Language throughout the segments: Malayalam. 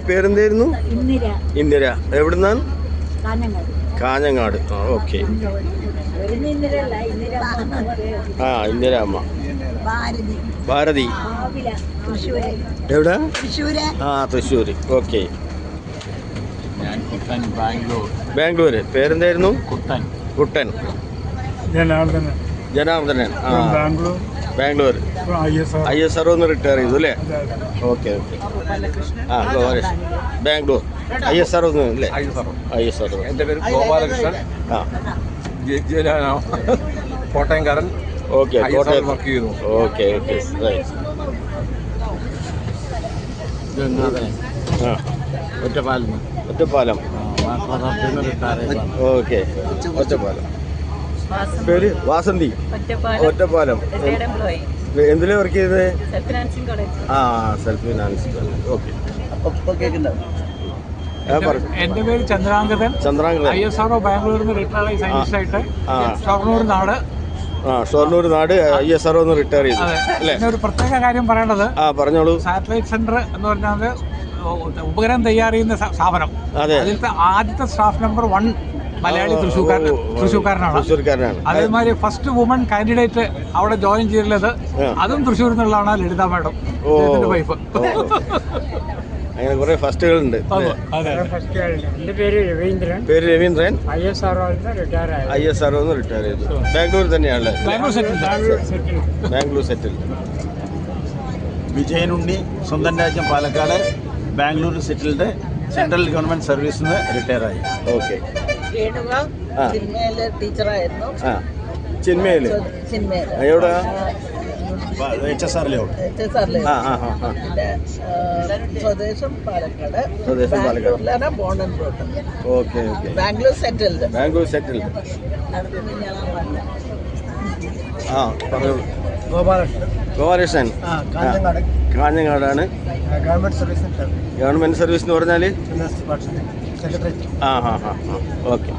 പേരെന്തായിരുന്നു? ഇന്ദിര. എവിടുന്നാണ്? കാഞ്ഞങ്ങാട്. ഓക്കെ. ഇന്ദിര അമ്മ. ഭാരതി. എവിടെ? തൃശ്ശൂര്. ഓക്കെ. ബാംഗ്ലൂര്. പേരെന്തായിരുന്നു? കുട്ടൻ. ജനാർദ്ദനൻ. ബാംഗ്ലൂർ. ISR ഒന്ന് റിട്ടയർ ചെയ്തു അല്ലേ? ഓക്കെ. ബാംഗ്ലൂർ. ISR ഒന്ന് അല്ലേ? ISR. എൻ്റെ പേര് ഗോപാലകൃഷ്ണൻ. കോട്ടയംകാരൻ. ഓക്കെ. കോട്ടയം വർക്ക് ചെയ്യുന്നു. ഓക്കെ. ഒറ്റപ്പാലം. ഓക്കെ. ഒറ്റപ്പാലം. പേര്? വാസന്തി. ഒറ്റപ്പാലം. എന്തിനാ വർക്ക് ചെയ്തത്? Self financing college. ഓക്കെ. എന്റെ പേര് ചന്ദ്രാംഗതൻ. ISRO ബാംഗ്ലൂരിൽ നിന്ന് റിട്ടയർ ആയി സയൻറ്റിസ്റ്റായിട്ട് ഷൊർണൂർ നാട് ISRO ഒന്ന് റിട്ടയർ ചെയ്തു അല്ലേ? ഒരു പ്രത്യേക കാര്യം പറയേണ്ടത്, പറഞ്ഞോളൂ. സാറ്റലൈറ്റ് സെന്റർ എന്ന് പറഞ്ഞാൽ ഉപഗ്രഹം തയ്യാർ ചെയ്യുന്ന സ്ഥാപനം. അതിലത്തെ ആദ്യത്തെ സ്റ്റാഫ് നമ്പർ 1 മലയാളി തൃശ്ശൂർക്കാരനാണ്. അതേമാതിരി ഫസ്റ്റ് വുമൺ കാൻഡിഡേറ്റ് അവിടെ ജോയിൻ ചെയ്തിട്ടുള്ളത് അതും തൃശ്ശൂരിൽ നിന്നുള്ളതാണ്, ലളിത മാഡം, വൈഫ്. അങ്ങനെ കുറെ ഫസ്റ്റുകളുണ്ട്. എൻ്റെ പേര് രവീന്ദ്രൻ. പേര് രവീന്ദ്രൻ. ISRO റിട്ടയർ ചെയ്തു. ബാംഗ്ലൂർ തന്നെയാണല്ലേ? ബാംഗ്ലൂർ സെറ്റിൽ. വിജയനുണ്ണി, സ്വന്തം രാജ്യം Palakkad, Bangalore settled, central government സർവീസിൽ നിന്ന് റിട്ടയറായി. ഓക്കെ. ടീച്ചറായിരുന്നു. ചിന്മയില് എവിടെ? HSR layout. സ്വദേശം Palakkad. Born and brought. Okay. Bangalore settled. പറഞ്ഞു. ഗോപാലകൃഷ്ണൻ കാഞ്ഞങ്ങാടാണ്. ഗവൺമെന്റ് സർവീസ് എന്ന് പറഞ്ഞാൽ ഓക്കെ.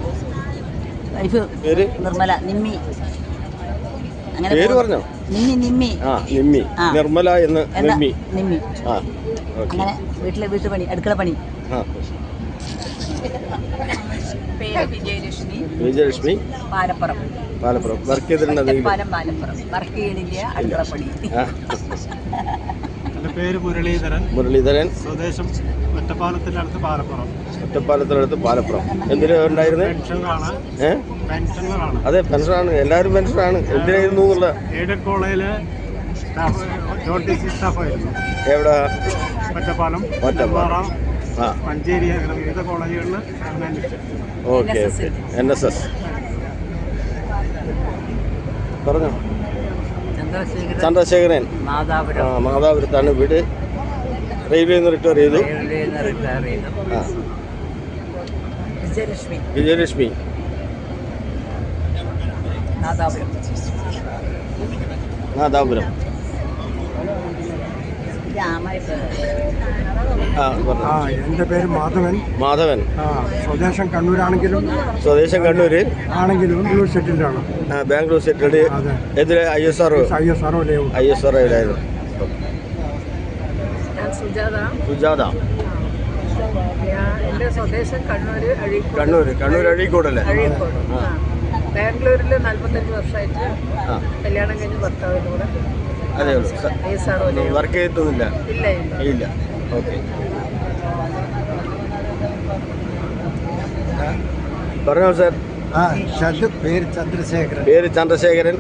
പേര് നിർമ്മല. നിമ്മി. പേര് പറഞ്ഞോ? നിമ്മി. നിമ്മി. നിർമ്മല എന്ന്. നിമ്മി. അങ്ങനെ വീട്ടുപണി, അടുക്കള പണി. പേര് വിജയലക്ഷ്മി. പാലപ്പുറം. വർക്ക് ചെയ്തിട്ടുണ്ട്? വർക്ക് ചെയ്യണില്ല, അടുക്കള പണി. എൻ്റെ പേര് മുരളീധരൻ. സ്വദേശം ഒറ്റപ്പാലത്തിനടുത്ത് പാലപ്പുറം. എന്തിനാ ഉണ്ടായിരുന്നു? പെൻഷനറാണ്. അതെ, പെൻഷനാണ്. എല്ലാവരും പെൻഷനാണ്. എന്തിനായിരുന്നു എന്നുള്ള? എയ്ഡഡ് കോളേജിലെ സ്റ്റാഫായിരുന്നു. എവിടെ? ഒറ്റപ്പാലം, മഞ്ചേരി, അങ്ങനെ വിവിധ കോളേജുകളിൽ. ഓക്കെ. NSS. പറഞ്ഞോ. ചന്ദ്രശേഖരൻ. മാതാപുരത്താണ് വീട്. റെയിൽവേയിൽ നിന്ന് റിട്ടയർ ചെയ്തു. വിജയലക്ഷ്മി. നാദാപുരം. എൻ്റെ പേര് മാധവൻ. സ്വദേശം കണ്ണൂരാണെങ്കിലും കണ്ണൂര് ആണെങ്കിലും ബാംഗ്ലൂർ സെറ്റിൽഡാണ്. ബാംഗ്ലൂർ സെറ്റിൽഡ്. എതിരെ ISRO യിലായിരുന്നു. സുജാത. എൻ്റെ സ്വദേശം കണ്ണൂർ അഴീക്കോടല്ലേ? ബാംഗ്ലൂരിൽ 45 വർഷമായിട്ട് കല്യാണം കഴിഞ്ഞ് ഭർത്താവിൻ്റെ കൂടെ. അതെ. വർക്ക് ചെയ്തിട്ടൊന്നുമില്ല? ഇല്ല. ഓക്കെ. പറഞ്ഞോ സാർ. പേര് ചന്ദ്രശേഖരൻ.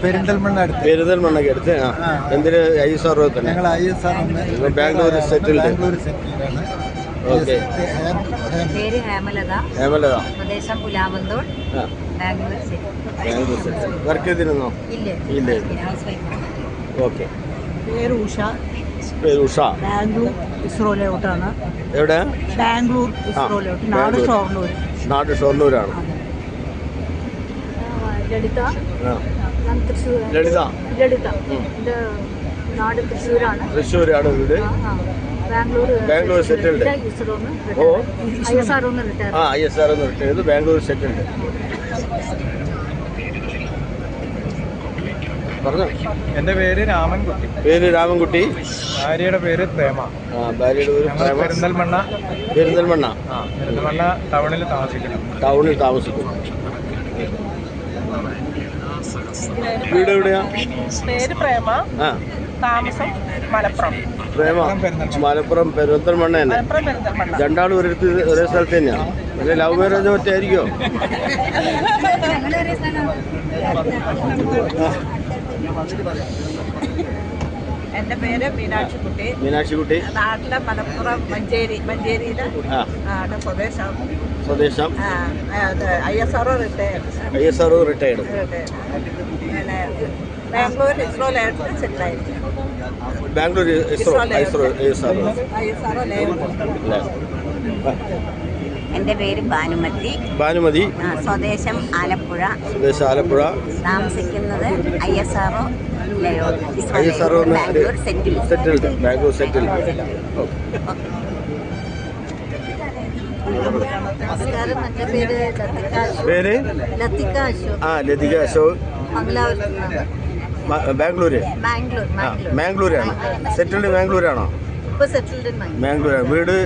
പെരിന്തൽമണ്ണയ്ക്ക് അടുത്ത്. എന്തിന്? ISRO തന്നെ. ബാംഗ്ലൂർ സെറ്റിൽഡ്. ഓക്കെ. പേര് ഹേമലത. സ്വദേശം പുലാമന്തോൾ. ബാംഗ്ലൂർ സെറ്റിൽ. വർക്ക് ചെയ്തിരുന്നോ? ഇല്ല. ഓക്കെ. പേര് ഉഷ. ബാംഗ്ലൂർ ഇസ്രോയിലോട്ടാണ്. എവിടെ? ബാംഗ്ലൂർ ഇസ്രോയിലോട്ട്. നാട് ഷൊർണൂരാണ്. ലളിത. എൻ്റെ നാട് തൃശ്ശൂരാണ് വീട്. ബാംഗ്ലൂർ സെറ്റിൽഡ്. ISRO റിട്ടയർ ചെയ്തു. ബാംഗ്ലൂർ സെറ്റിൽഡ്. പറഞ്ഞോ. എൻ്റെ പേര് രാമൻകുട്ടി. ഭാര്യയുടെ പേര് പ്രേമ. ഭാര്യയുടെ പേര് പെരിന്തൽമണ്ണ. പെരിന്തൽമണ്ണ ടൗണിൽ താമസിക്കുന്നു. വീട് എവിടെയാ? പേര് പ്രേമ. താമസം മലപ്പുറം. മലപ്പുറം പെരിന്തൽമണ്ണ തന്നെ. രണ്ടാളും ഒരേ സ്ഥലത്ത് തന്നെയാണ്. പിന്നെ ലവ് മാരേജ് മറ്റായിരിക്കോ? എൻ്റെ പേര് മീനാക്ഷിക്കുട്ടി. നാട്ടിലെ മലപ്പുറം മഞ്ചേരിയിലെ സ്വദേശം. ISRO retired. ബാംഗ്ലൂർ ഇസ്രോയിലായിട്ട് സെറ്റിലായിരുന്നു. ബാംഗ്ലൂർ ISRO. എൻ്റെ പേര് ഭാനുമതി. സ്വദേശം ആലപ്പുഴ. താമസിക്കുന്നത് ISRO ബാംഗ്ലൂർ സെറ്റിൽഡ്. നമസ്കാരം. എൻ്റെ പേര് ലതിക അശോക്. ബാംഗ്ലൂരാണ്. സെറ്റിൽഡ് ബാംഗ്ലൂരാണോ? ബാംഗ്ലൂരാണ്. വീട്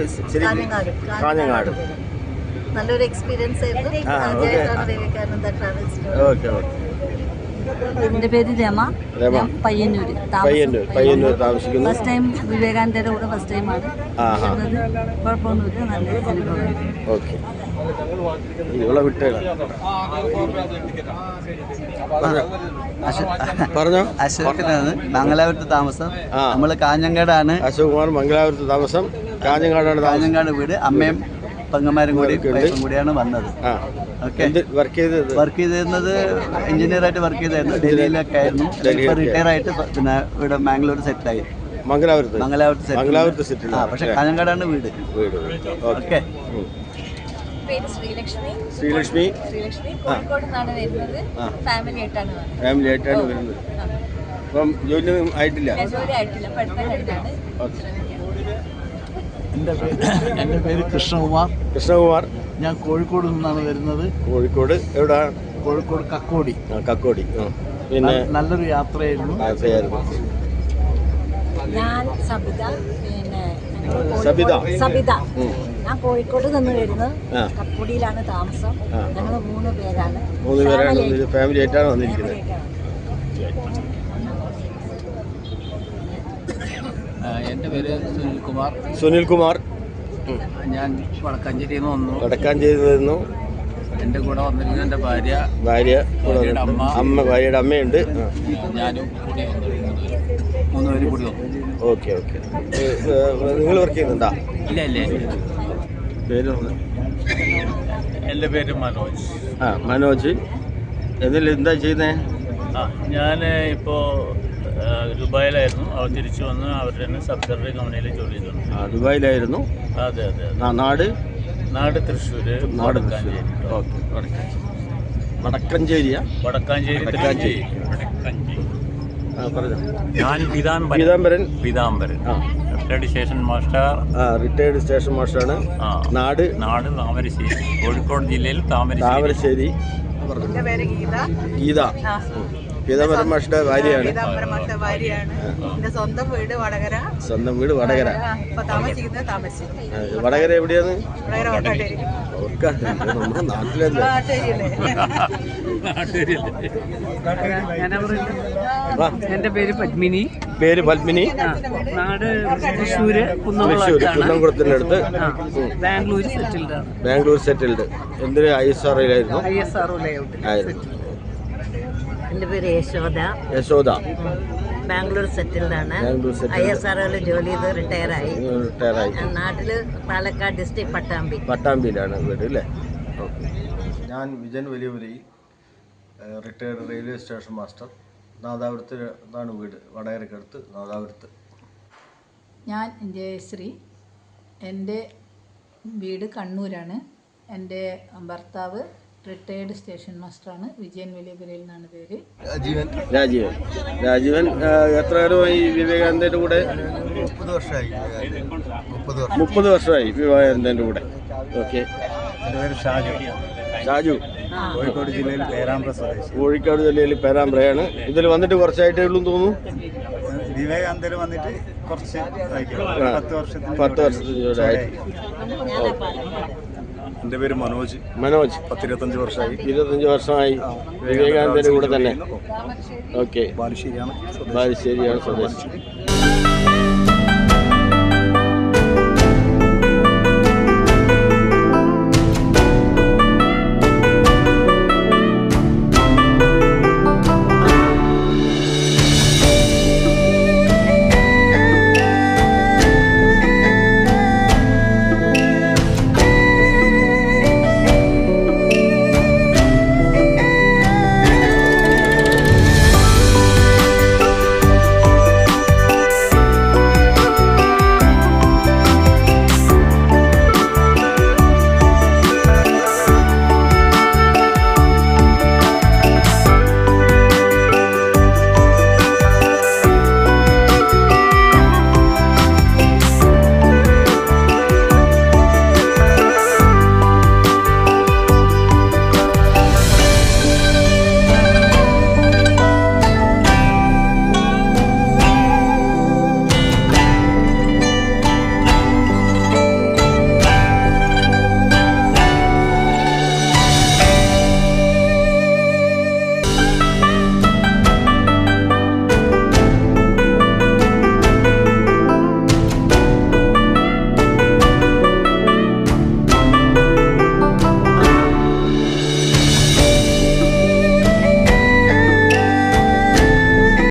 കാഞ്ഞങ്ങാട്. നല്ലൊരു എക്സ്പീരിയൻസ് ആയിരുന്നു. ഓക്കെ. എൻ്റെ പേര് രമ. രമ. ഞാൻ പയ്യന്നൂർ പയ്യന്നൂർ താമസിക്കുന്നു. ഫസ്റ്റ് ടൈം വിവേകാനന്ദയുടെ കൂടെ ഫസ്റ്റ് ടൈമാണ് കുഴപ്പമൊന്നുമില്ല, നല്ല അനുഭവം. ഓക്കെ, ഇവിടെ വിട്ടേ പറഞ്ഞോ. അശോകനാണ്, മംഗലാപുരത്ത് താമസം. നമ്മൾ കാഞ്ഞങ്ങാടാണ്. അശോക് കുമാർ, മംഗലാപുരത്ത് താമസം, കാഞ്ഞങ്ങാടാണ് കാഞ്ഞങ്ങാട് വീട്. അമ്മയും പെങ്ങന്മാരും കൂടിയാണ് വന്നത്. വർക്ക് ചെയ്തിരുന്നത് എഞ്ചിനീയറായിട്ട് വർക്ക് ചെയ്തായിരുന്നു. ഡൽഹിയിലൊക്കെ ആയിരുന്നു. റിട്ടയർ ആയിട്ട് പിന്നെ ഇവിടെ മാംഗ്ലൂർ സെറ്റിലായി. മംഗലാപുരത്ത് സെറ്റിൽ. പക്ഷെ കാഞ്ഞങ്ങാടാണ് വീട്. ഓക്കെ. ശ്രീലക്ഷ്മി കോഴിക്കോട് നിന്നാണ് വരുന്നത്. ഫാമിലി ആയിട്ടാണ് വരുന്നത്. അപ്പം ജോലി ആയിട്ടില്ല? ജോലി ആയിട്ടില്ല, പഠിത്തം കഴിഞ്ഞാണ്. എൻ്റെ പേര് കൃഷ്ണകുമാർ. ഞാൻ കോഴിക്കോട് നിന്നാണ് വരുന്നത്. കോഴിക്കോട് എവിടെ? കോഴിക്കോട് കക്കോടി. പിന്നെ നല്ലൊരു യാത്രയായിരുന്നു. ഞാൻ സബിത. ഞാൻ കോഴിക്കോട് നിന്ന് വരുന്നത്. കക്കോടിയിലാണ് താമസം. ഞങ്ങൾ 3 പേരാണ്. ഫാമിലി ആയിട്ടാണ് വന്നിരിക്കുന്നത്. എൻ്റെ പേര് സുനിൽകുമാർ. ഞാൻ വടക്കാഞ്ചേരിയിൽ നിന്ന് വന്നു. എൻ്റെ കൂടെ വന്നിരുന്നത് എൻ്റെ ഭാര്യയുടെ അമ്മയുണ്ട്. ഞാനും കൂടി വന്നു. 3 പേരും കൂടി വന്നു. ഓക്കെ. നിങ്ങൾ വർക്ക് ചെയ്യുന്നുണ്ടോ? ഇല്ല. പേര്? എൻ്റെ പേര് മനോജ്. മനോജ്. എന്താ ചെയ്യുന്നേ? ഞാൻ ഇപ്പോൾ ദുബായിലായിരുന്നു. അവർ തിരിച്ചു വന്ന് അവരുടെ തന്നെ സബ്സിഡറി കമ്പനിയിൽ ജോലി ചെയ്തു. ദുബായിലായിരുന്നു? അതെ. നാട് തൃശ്ശൂർ. വടക്കാഞ്ചേരി. ഞാൻ പീതാംബരൻ. Retired station മാസ്റ്ററാണ്. നാട് താമരശ്ശേരി, കോഴിക്കോട് ജില്ലയിൽ താമരശ്ശേരി. എൻ്റെ പേര് ഗീത. പീതാംബരൻ മാഷ്ട ഭാര്യയാണ്. എൻ്റെ സ്വന്തം വീട് വടകര. ഇപ്പൊ താമസിക്കുന്നത് താമരശ്ശേരി. വടകര എവിടെയാണ്? നമ്മുടെ നാട്ടിലല്ലേ? എൻ്റെ പേര് പത്മിനി. നാട് തൃശ്ശൂര് കുന്നംകുളത്തിന്റെ അടുത്ത്. ബാംഗ്ലൂർ സെറ്റിൽഡ്. എന്തൊരു ISROയിലായിരുന്നു? ആയിരുന്നു. എൻ്റെ പേര് യശോദ. ബാംഗ്ലൂർ സെറ്റിൽഡാണ്. ISROയിൽ ജോലി ചെയ്ത് റിട്ടയറായി. നാട്ടില് പാലക്കാട് ഡിസ്ട്രിക്ട് പട്ടാമ്പിയിലാണ് വീട് അല്ലേ? ഞാൻ Vijayan Valiyapuri, retired railway station master. നാദാപുരത്താണ് വീട്, വടകരക്കടുത്ത് നാദാപുരത്ത്. ഞാൻ ജയശ്രീ. എൻ്റെ വീട് കണ്ണൂരാണ്. എൻ്റെ ഭർത്താവ് റിട്ടയർഡ് സ്റ്റേഷൻ മാസ്റ്ററാണ്. വിജയൻ വലിയപുരയിൽ നിന്നാണ് പേര്. രാജീവൻ എത്ര കാലമായി വിവേകാനന്ദൻ്റെ കൂടെ? 30 വർഷമായി വിവേകാനന്ദൻ്റെ കൂടെ. ഓക്കെ. എൻ്റെ പേര് ഷാജു. കോഴിക്കോട് ജില്ലയിൽ പേരാമ്പ്രയാണ്. ഇതിൽ വന്നിട്ട് കുറച്ചായിട്ടേ ഉള്ളൂ തോന്നുന്നു. വിവേകാനന്ദയിൽ വന്നിട്ട് കുറച്ച് 10 വർഷത്തിലൂടെ. എൻ്റെ പേര് മനോജ്. 25 വർഷമായി വിവേകാനന്ദൻ്റെ കൂടെ തന്നെ. ഓക്കെ. ബാലുശ്ശേരിയാണ് സ്വദേശി.